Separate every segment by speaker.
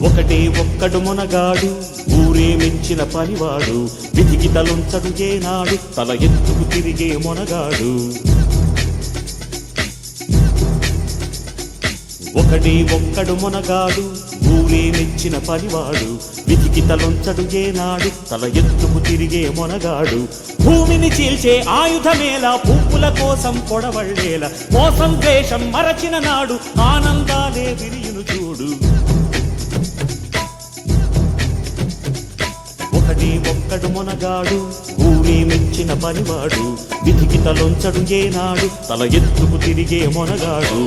Speaker 1: ఒకటే ఒక్కడు మునగాడు ఊరే మెచ్చిన పనివాడు విధికి తలుంచడు ఏనాడు తల ఎత్తుకు తిరిగే మునగాడు ఒకటే ఒక్కడు మునగాడు ఊరే మెచ్చిన పనివాడు విధికి తలుంచడు ఏనాడు తల ఎత్తుకు తిరిగే మునగాడు భూమిని చీల్చే ఆయుధమేలా పువ్వుల కోసం పొడవళ్ళేలా మోసం ద్వేషం మరచిన నాడు ఆనందాలే విరియును చూడు ఒకటే ఒక్కడు మునగాడు ఊరే మెచ్చిన పనివాడు విధికి తలొంచడు ఏనాడు తల ఎత్తుకు తిరిగే మునగాడు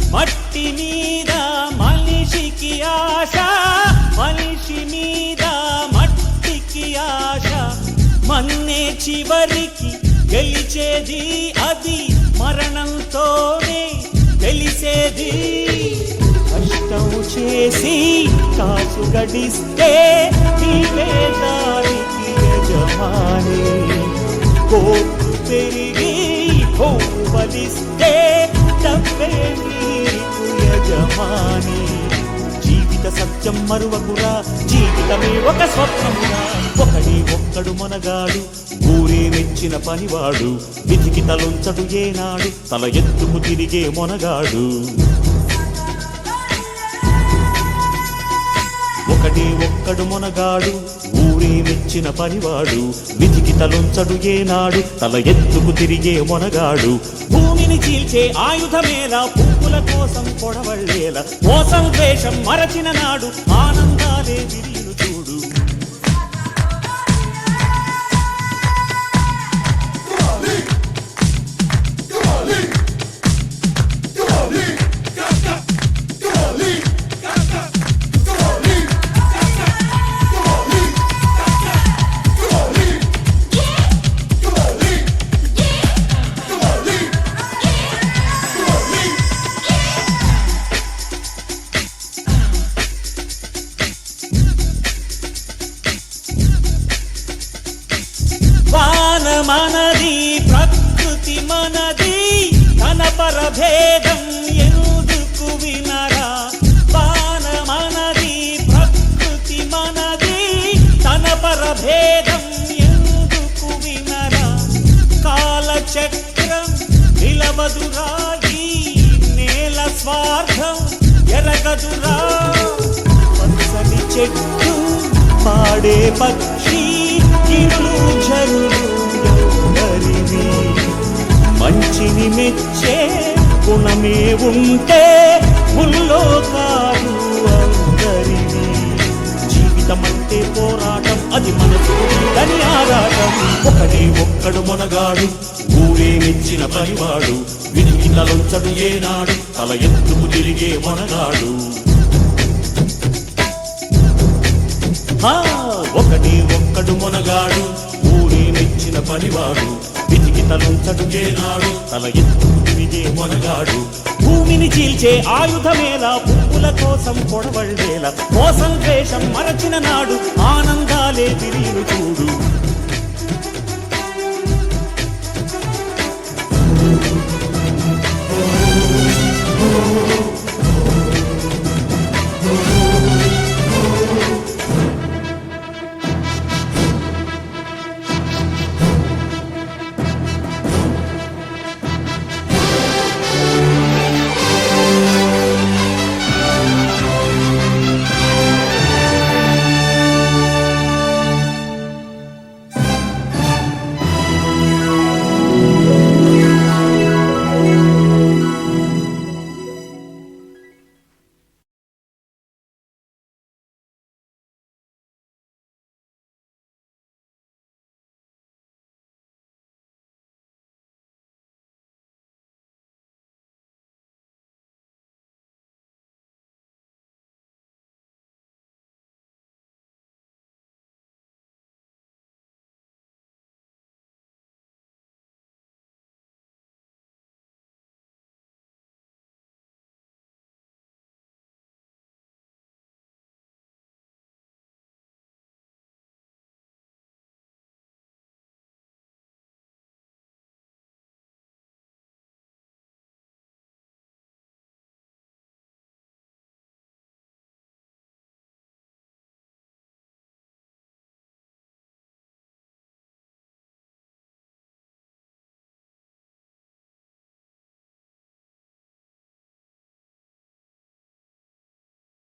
Speaker 1: మట్టి మీద మనిషికి ఆశ మనిషి మీద మట్టికి ఆశ మన్నే చివరికి గెలిచేది అది మరణంతోనే తెలిసేది కష్టం చేసి కాసు గడిస్తే నీవే దానికి యజమాని కోర్టు పెరిగి బలిస్తే డబ్బే నీకు యజమాని జీవిత సత్యం మరువకురా జీవితమే ఒక స్వప్నమురా ఒకడే ఒక్కడు మునగాడు ఊరే మెచ్చిన పనివాడు విధికి తలొంచడు ఏనాడు తల ఎత్తుకు తిరిగే మునగాడు ఒకటే ఒక్కడు మునగాడు ఊరే మెచ్చిన పనివాడు విధికి తలొంచడు ఏనాడు తల ఎత్తుకు తిరిగే మునగాడు భూమిని చీల్చే ఆయుధమేలా పువ్వుల కోసం పొడవళ్ళేలా మోసం ద్వేషం మరచిన నాడు ఆనందాలే విరియును చూడు వాన మనది ప్రకృతి మనది తన పరభేదం ఎందుకు వినరా వాన మనది ప్రకృతి మనది తన పరభేదం ఎందుకు వినరా కాలచక్రం నిలవదురా ఈ నేల స్వార్థం ఎరగదురా పచ్చని చెట్టు పాడే పక్షి కిరులు జరులు ఎవరివి మంచిని మెచ్చే గుణమే ఉంటే ముల్లోకాలు అందరివి జీవితమంటే పోరాటం అది మనసు అని ఆరాటం ఒకడే ఒక్కడు మునగాడు ఊరే మెచ్చిన పనివాడు విధికి తలొంచడు ఏనాడు తల ఎత్తుకు తిరిగే మునగాడు ఒకటే ఒక్కడు మునగాడు ఊరే మెచ్చిన పనివాడు విధికి తలొంచడు ఏనాడు తల ఎత్తుకు తిరిగే మునగాడు భూమిని చీల్చే ఆయుధమేలా పువ్వుల కోసం పొడవళ్ళేలా మోసం ద్వేషం మరచిన నాడు ఆనందాలే విరియును చూడు